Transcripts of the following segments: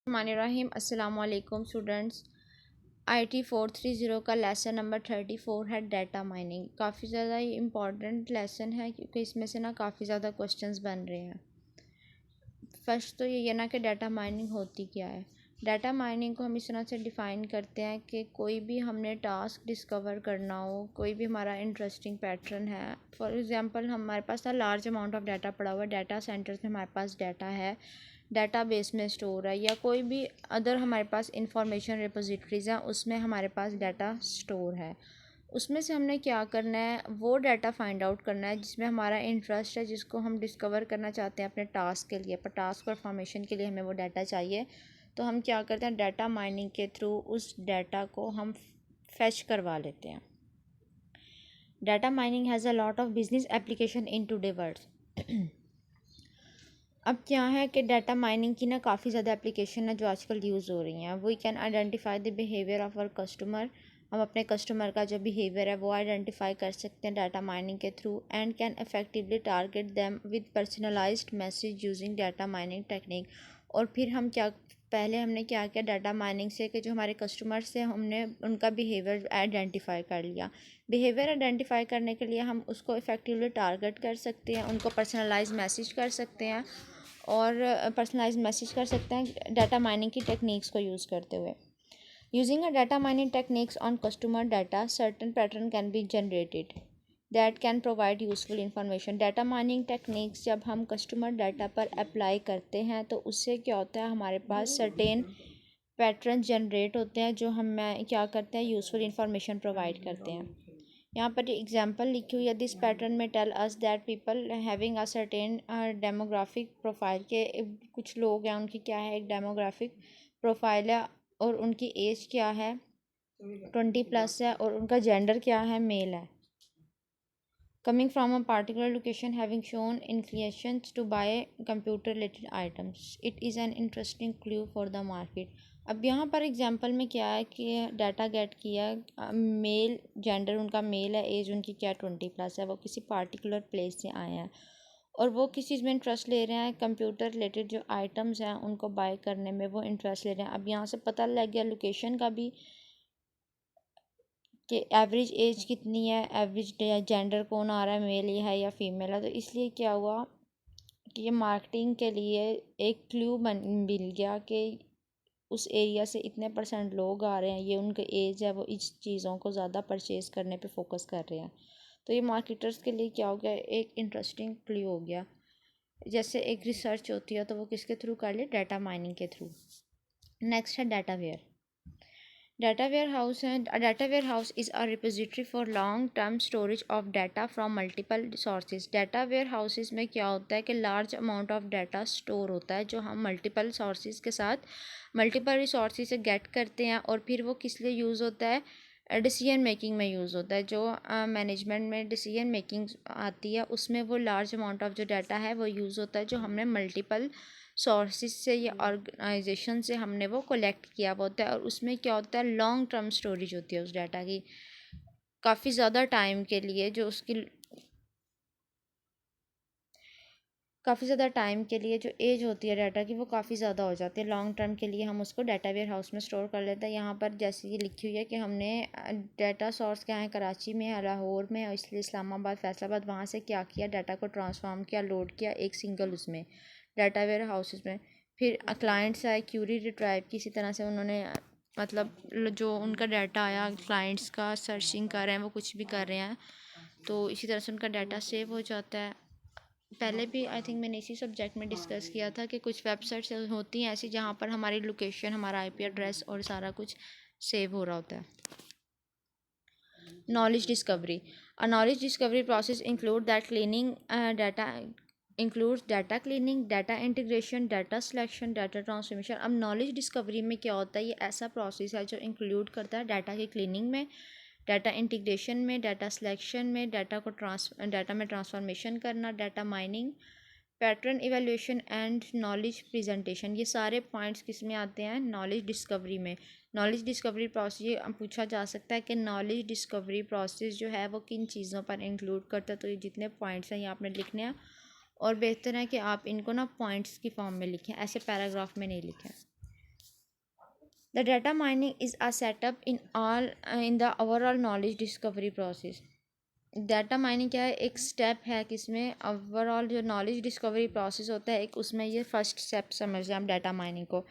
रहीम अस्सलाम वालेकुम students. IT 430 का लेसन नंबर 34 है डाटा माइनिंग। काफ़ी ज़्यादा ही इम्पॉर्टेंट लेसन है क्योंकि इसमें से ना काफ़ी ज़्यादा क्वेश्चंस बन रहे हैं। फर्स्ट तो ये ना कि डाटा माइनिंग होती क्या है। डाटा माइनिंग को हम इस तरह से डिफ़ाइन करते हैं कि कोई भी हमने टास्क डिस्कवर करना हो, कोई भी हमारा इंटरेस्टिंग पैटर्न है। फॉर एग्ज़ाम्पल हमारे पास ना लार्ज अमाउंट ऑफ डाटा पड़ा हुआ है, डाटा सेंटर्स में हमारे पास डाटा है, डाटाबेस में स्टोर है, या कोई भी अदर हमारे पास इंफॉर्मेशन रिपोजिटरीज़ हैं उसमें हमारे पास डाटा स्टोर है। उसमें से हमने क्या करना है, वो डाटा फाइंड आउट करना है जिसमें हमारा इंटरेस्ट है, जिसको हम डिस्कवर करना चाहते हैं अपने टास्क के लिए। पर टास्क परफॉर्मेशन के लिए हमें वो डाटा चाहिए, तो हम क्या करते हैं, डाटा माइनिंग के थ्रू उस डाटा को हम फैच करवा लेते हैं। Data mining has a lot of business application in today world. अब क्या है कि डाटा माइनिंग की ना काफ़ी ज़्यादा एप्लीकेशन है जो आजकल यूज़ हो रही हैं। We can identify the behaviour of our customer. हम अपने कस्टमर का जो बिहेवियर है वो आइडेंटिफाई कर सकते हैं डाटा माइनिंग के through, and can effectively target them with personalised message using data mining technique. और फिर हम क्या, पहले हमने क्या किया डाटा माइनिंग से कि जो हमारे कस्टमर से हमने उनका बिहेवियर आइडेंटिफाई कर लिया। बिहेवियर आइडेंटिफाई करने के लिए हम उसको इफ़ेक्टिवली टारगेट कर सकते हैं, उनको पर्सनलाइज मैसेज कर सकते हैं और पर्सनलाइज मैसेज कर सकते हैं डाटा माइनिंग की टेक्निक्स को यूज़ करते हुए। Using a data mining techniques on customer data, certain pattern can be generated that can provide useful information. Data mining techniques जब हम कस्टमर डाटा पर अप्लाई करते हैं तो उससे क्या होता है, हमारे पास सर्टेन पैटर्न जनरेट होते हैं जो हमें क्या करते हैं, यूज़फुल इंफॉर्मेशन प्रोवाइड करते हैं। यहाँ पर एग्जांपल लिखी हुई है, दिस पैटर्न में tell us that people having a certain demographic profile, के कुछ लोग हैं उनकी क्या है, एक डेमोग्राफिक प्रोफाइल है और उनकी एज क्या है 20+ है और उनका जेंडर क्या है, मेल है। Coming from a particular location having shown inclinations to buy computer related items, it is an interesting clue for the market. अब यहाँ पर एग्जांपल में क्या है कि डाटा गेट किया, मेल जेंडर उनका मेल है, एज उनकी क्या 20+ है, वो किसी पार्टिकुलर प्लेस से आए हैं और वो किस चीज़ में इंटरेस्ट ले रहे हैं, कंप्यूटर रिलेटेड जो आइटम्स हैं उनको बाय करने में वो इंटरेस्ट ले रहे हैं। अब यहाँ से पता लग गया लोकेशन का भी कि एवरेज एज कितनी है, एवरेज जेंडर कौन आ रहा है, मेल है या फीमेल है। तो इसलिए क्या हुआ कि ये मार्केटिंग के लिए एक क्लू मिल गया कि उस एरिया से इतने % लोग आ रहे हैं, ये उनका एज है, वो इस चीज़ों को ज़्यादा परचेज़ करने पे फोकस कर रहे हैं। तो ये मार्केटर्स के लिए क्या हो गया, एक इंटरेस्टिंग क्लू हो गया। जैसे एक रिसर्च होती है तो वो किसके थ्रू कर ले, डाटा माइनिंग के थ्रू। नेक्स्ट है data ware. Data warehouse and a data warehouse is a repository for long term storage of data from multiple sources. Data warehouses में क्या होता है कि large amount of data store होता है जो हम multiple sources के साथ multiple resources से get करते हैं, और फिर वो किस लिए यूज़ होता है, डिसीजन मेकिंग में यूज़ होता है। जो मैनेजमेंट में डिसीजन मेकिंग आती है उसमें वो लार्ज अमाउंट ऑफ जो डाटा है वो यूज़ होता है जो हमने मल्टीपल सोर्सेज से या ऑर्गेनाइजेशन से हमने वो कलेक्ट किया हुआ होता है। और उसमें क्या होता है, लॉन्ग टर्म स्टोरेज होती है उस डाटा की, काफ़ी ज़्यादा टाइम के लिए, जो उसकी काफ़ी ज़्यादा टाइम के लिए जो एज होती है डाटा की वो काफ़ी ज़्यादा हो जाती है। लॉन्ग टर्म के लिए हम उसको डाटा वेयर हाउस में स्टोर कर लेते हैं। यहाँ पर जैसे ये लिखी हुई है कि हमने डाटा सोर्स क्या है, कराची में है, लाहौर में है, इसलिए इस्लामाबाद, फैसलाबाद, वहाँ से क्या किया, डाटा को ट्रांसफॉर्म किया, लोड किया एक सिंगल उसमें डाटा वेयर हाउस में। फिर क्लाइंट्स आए, क्यूरी रिट्राइव की, इसी तरह से उन्होंने मतलब जो उनका डाटा आया क्लाइंट्स का, सर्चिंग कर रहे हैं, वो कुछ भी कर रहे हैं, तो इसी तरह से उनका डाटा सेव हो जाता है। पहले भी आई थिंक मैंने इसी सब्जेक्ट में डिस्कस किया था कि कुछ वेबसाइट्स होती हैं ऐसी जहाँ पर हमारी लोकेशन, हमारा आईपी एड्रेस और सारा कुछ सेव हो रहा होता है। Knowledge discovery. A knowledge discovery process include that cleaning data, includes data cleaning, data integration, data selection, data transformation. अब नॉलेज डिस्कवरी में क्या होता है, ये ऐसा प्रोसेस है जो इंक्लूड करता है डाटा की क्लीनिंग में, डाटा इंटीग्रेशन में, डाटा सिलेक्शन में, डाटा में ट्रांसफॉर्मेशन करना, data mining, pattern evaluation and knowledge presentation. ये सारे पॉइंट्स किस में आते हैं, नॉलेज डिस्कवरी में। नॉलेज डिस्कवरी प्रोसेस, ये पूछा जा सकता है कि नॉलेज डिस्कवरी प्रोसेस जो है वो किन चीज़ों पर इंक्लूड करता है। तो ये जितने पॉइंट्स हैं ये आपने लिखने हैं, और बेहतर है कि आप इनको ना पॉइंट्स की फॉर्म में लिखें, ऐसे पैराग्राफ में नहीं लिखें। The data mining is a setup in the overall knowledge discovery process. Data mining क्या है, एक स्टेप है कि इसमें ओवरऑल जो नॉलेज डिस्कवरी प्रोसेस होता है एक, उसमें ये फर्स्ट स्टेप समझ लें हम डाटा माइनिंग को।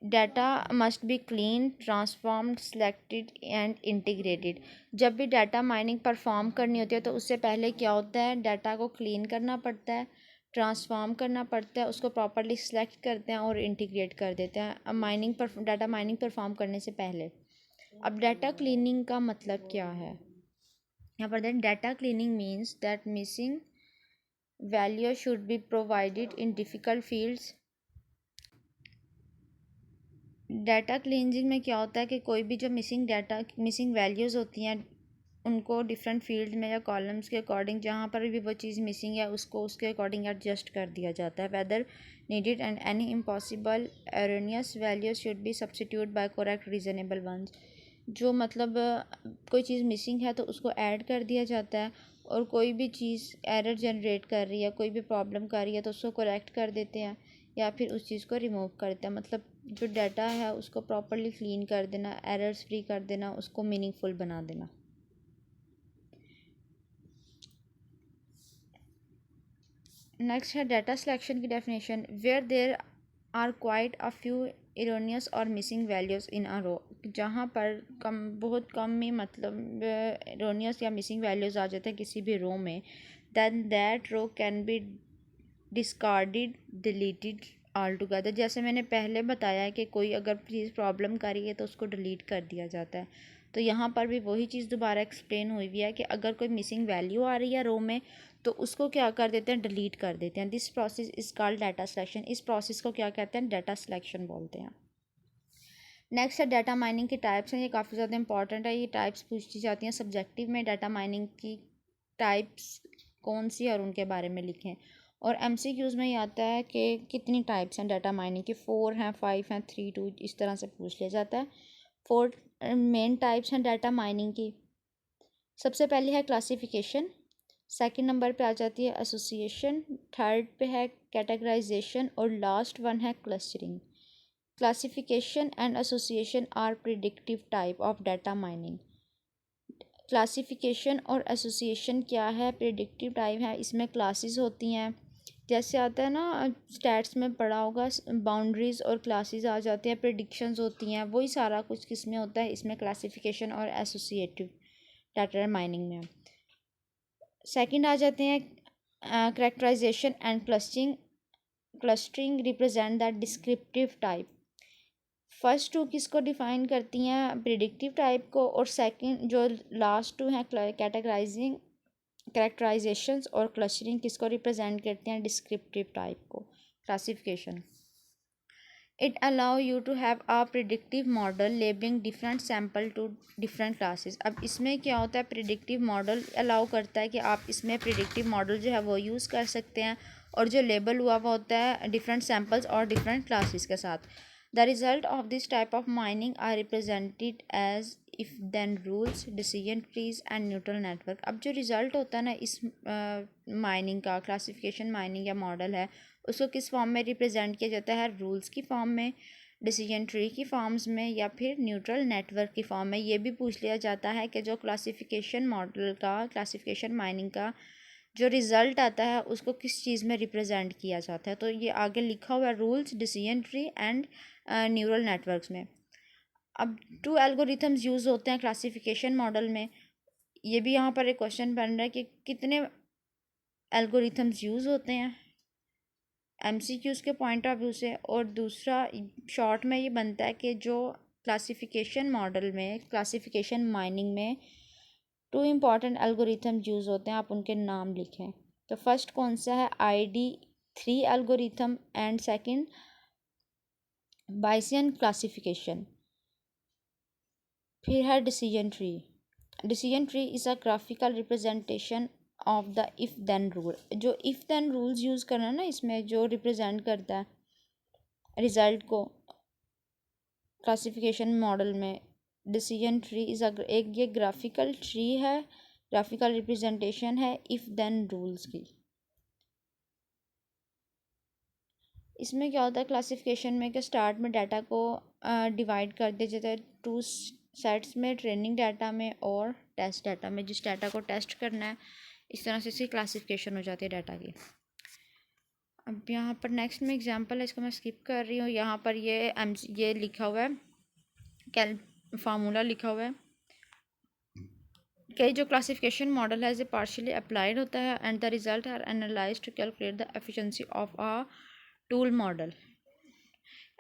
Data must be clean, transformed, selected and integrated. जब भी डाटा माइनिंग परफॉर्म करनी होती है तो उससे पहले क्या होता है, डाटा को क्लीन करना पड़ता है, ट्रांसफॉर्म करना पड़ता है, उसको प्रॉपर्ली सेलेक्ट करते हैं और इंटीग्रेट कर देते हैं डाटा माइनिंग परफॉर्म करने से पहले। अब डाटा क्लीनिंग का मतलब क्या है यहाँ पर, then data cleaning means that missing value should be provided in difficult fields. Data cleansing में क्या होता है कि कोई भी जो मिसिंग वैल्यूज़ होती हैं उनको डिफरेंट फील्ड में या कॉलम्स के अकॉर्डिंग जहाँ पर भी वो चीज़ मिसिंग है उसको उसके अकॉर्डिंग एडजस्ट कर दिया जाता है। Whether needed and any impossible erroneous values should be substitute by correct reasonable ones. जो मतलब कोई चीज़ मिसिंग है तो उसको ऐड कर दिया जाता है, और कोई भी चीज़ एरर जनरेट कर रही है, कोई भी प्रॉब्लम कर रही है तो उसको करेक्ट कर देते हैं या फिर उस चीज़ को रिमूव करते हैं। मतलब जो डाटा है उसको प्रॉपर्ली क्लीन कर देना, एरर्स फ्री कर देना, उसको मीनिंगफुल बना देना। नेक्स्ट है डाटा सिलेक्शन की definition, where there are quite a few erroneous और missing values in a row. जहाँ पर बहुत कम ही मतलब इरोनियस या मिसिंग वैल्यूज़ आ जाते हैं किसी भी रो में, then that row can be discarded, deleted all together. जैसे मैंने पहले बताया है कि कोई अगर चीज़ प्रॉब्लम कर रही है तो उसको डिलीट कर दिया जाता है, तो यहाँ पर भी वही चीज़ दोबारा एक्सप्लेन हुई हुई है कि अगर कोई मिसिंग वैल्यू आ रही है रो में तो उसको क्या कर देते हैं, डिलीट कर देते हैं। This process is called data selection. इस प्रोसेस को क्या कहते हैं, डाटा सिलेक्शन बोलते हैं। नेक्स्ट है डाटा माइनिंग की टाइप्स हैं, ये काफ़ी ज़्यादा इंपॉर्टेंट है। ये टाइप्स पूछी जाती हैं सब्जेक्टिव में, डाटा माइनिंग की टाइप्स कौन सी है और उनके बारे में लिखें। और एमसीक्यूज़ में ये आता है कि कितनी टाइप्स हैं डाटा माइनिंग की, 4 हैं, 5 हैं, 3, 2, इस तरह से पूछ लिया जाता है। 4 मेन टाइप्स हैं डाटा माइनिंग की। सबसे पहले है क्लासिफिकेशन, सेकंड नंबर पे आ जाती है एसोसिएशन, थर्ड पे है कैटेगराइजेशन और लास्ट वन है clustering. Classification and association are predictive type of data mining. Classification और एसोसिएशन क्या है, प्रिडिक्टिव टाइप है। इसमें क्लासेस होती हैं, जैसे आता है ना स्टैट्स में पढ़ा होगा, बाउंड्रीज और क्लासेस आ जाते हैं, प्रिडिक्शंस होती हैं, वही सारा कुछ किस में होता है, इसमें क्लासिफिकेशन और एसोसिएटिव डाटा माइनिंग में। सेकंड आ जाते हैं characterization and clustering. Clustering represent that descriptive type. First two किसको डिफ़ाइन करती हैं, प्रिडिक्टिव टाइप को, और सेकंड जो लास्ट टू हैं कैटेगराइजिंग कैरेक्टराइजेशंस और क्लस्टरिंग किसको रिप्रेजेंट करते हैं, डिस्क्रिप्टिव टाइप को। Classification, it allow you to have a predictive model labelling different sample to different classes. अब इसमें क्या होता है, प्रिडिक्टिव मॉडल अलाउ करता है कि आप इसमें प्रिडिक्टिव मॉडल जो है वो यूज़ कर सकते हैं, और जो लेबल हुआ हुआ होता है डिफरेंट सैम्पल्स और डिफरेंट क्लासेस के साथ। The result of this type of mining are represented as if then rules, decision trees and neutral network. अब जो रिज़ल्ट होता है ना इस माइनिंग का, क्लासिफिकेशन माइनिंग या मॉडल है, उसको किस फॉर्म में रिप्रेजेंट किया जाता है, रूल्स की फॉर्म में, डिसीजन ट्री की फॉर्म्स में, या फिर न्यूट्रल नेटवर्क की फॉर्म में। ये भी पूछ लिया जाता है कि जो क्लासिफिकेशन मॉडल का, क्लासिफिकेशन माइनिंग का जो रिज़ल्ट आता है उसको किस चीज़ में रिप्रेजेंट किया जाता है। तो ये आगे लिखा हुआ है, rules, decision tree and neural networks में। अब 2 एल्गोरिथम्स यूज़ होते हैं क्लासिफिकेशन मॉडल में। ये भी यहाँ पर एक क्वेश्चन बन रहा है कि कितने एल्गोरिथम्स यूज़ होते हैं एमसीक्यूज़ के पॉइंट ऑफ व्यू से। और दूसरा शॉर्ट में ये बनता है कि जो क्लासिफिकेशन मॉडल में, क्लासिफिकेशन माइनिंग में 2 इम्पॉर्टेंट एल्गोरिथम यूज़ होते हैं, आप उनके नाम लिखें। तो फर्स्ट कौन सा है, ID3 algorithm, and second Bayesian classification. फिर है decision tree. Decision tree is a graphical representation of the if then rule. जो इफ़ देन रूल्स यूज़ करना है ना, इसमें जो रिप्रेजेंट करता है रिज़ल्ट को क्लासिफिकेशन मॉडल में, डिसीजन ट्री इज़ एक ये ग्राफिकल ट्री है, ग्राफिकल रिप्रेजेंटेशन है इफ़ देन रूल्स की। इसमें क्या होता है क्लासिफिकेशन में कि स्टार्ट में डाटा को डिवाइड कर दिया जाता है 2 सेट्स में, ट्रेनिंग डाटा में और टेस्ट डाटा में। जिस डाटा को टेस्ट करना है इस तरह से इसकी क्लासिफिकेशन हो जाती है डाटा की। अब यहाँ पर नेक्स्ट में एग्जांपल है, इसको मैं स्किप कर रही हूँ। यहाँ पर ये लिखा हुआ है, फार्मूला लिखा हुआ है कि जो क्लासिफिकेशन मॉडल है पार्शियली अप्लाइड होता है and the result are analyse to calculate the efficiency of a tool model.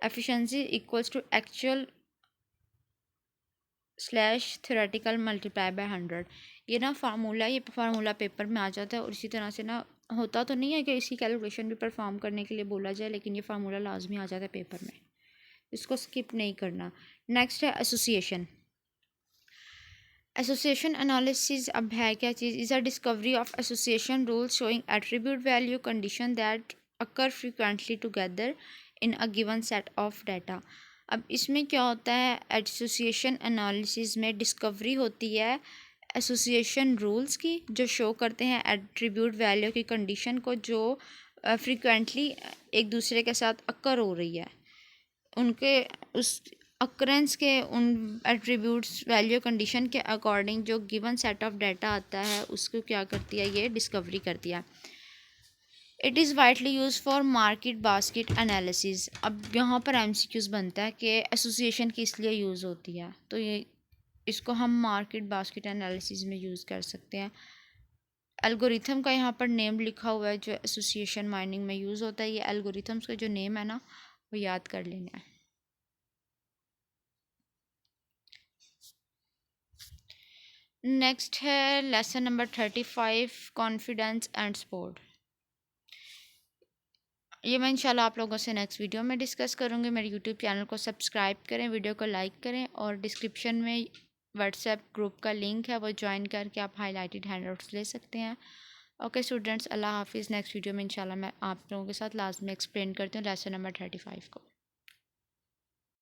Efficiency equals to actual slash theoretical multiply by 100। ये फार्मूला पेपर में आ जाता है और इसी तरह से ना होता तो नहीं है कि इसी कैलकुलेशन भी परफॉर्म करने के लिए बोला जाए, लेकिन ये फार्मूला लाजमी आ जाता है पेपर में, इसको स्किप नहीं करना। नेक्स्ट है एसोसिएशन। एसोसिएशन एनालिसिस अब है क्या चीज़? Is a discovery of association rules showing attribute value condition that occur frequently together in a given set of data. अब इसमें क्या होता है, एसोसिएशन एनालिसिस में डिस्कवरी होती है एसोसिएशन रूल्स की जो शो करते हैं एट्रीब्यूट वैल्यू की कंडीशन को जो फ्रिक्वेंटली एक दूसरे के साथ अकर हो रही है, उनके उस अक्रेंस के उन एट्रीब्यूट्स वैल्यू कंडीशन के अकॉर्डिंग जो गिवन सेट ऑफ डाटा आता है उसको क्या करती है, ये डिस्कवरी करती है। It is widely use for market basket analysis. अब यहाँ पर एमसीक्यूज बनता है कि एसोसिएशन किस लिए यूज़ होती है, तो ये इसको हम मार्केट बास्केट एनालिसिस में यूज़ कर सकते हैं। एल्गोरिथम का यहाँ पर नेम लिखा हुआ है जो एसोसिएशन माइनिंग में यूज़ होता है। ये एल्गोरिथम्स का जो नेम है ना वो याद कर लेना है। नेक्स्ट है lesson number 35 confidence and support. ये मैं इंशाल्लाह आप लोगों से नेक्स्ट वीडियो में डिस्कस करूँगी। मेरे यूट्यूब चैनल को सब्सक्राइब करें, वीडियो को लाइक करें और डिस्क्रिप्शन में व्हाट्सएप ग्रुप का लिंक है वो ज्वाइन करके आप हाईलाइटेड हैंडआउट्स ले सकते हैं। ओके स्टूडेंट्स, अल्लाह हाफिज़। नेक्स्ट वीडियो में इंशाल्लाह मैं आप लोगों के साथ लास्ट में एक्सप्लेन करती हूँ लेसन नंबर 35 को।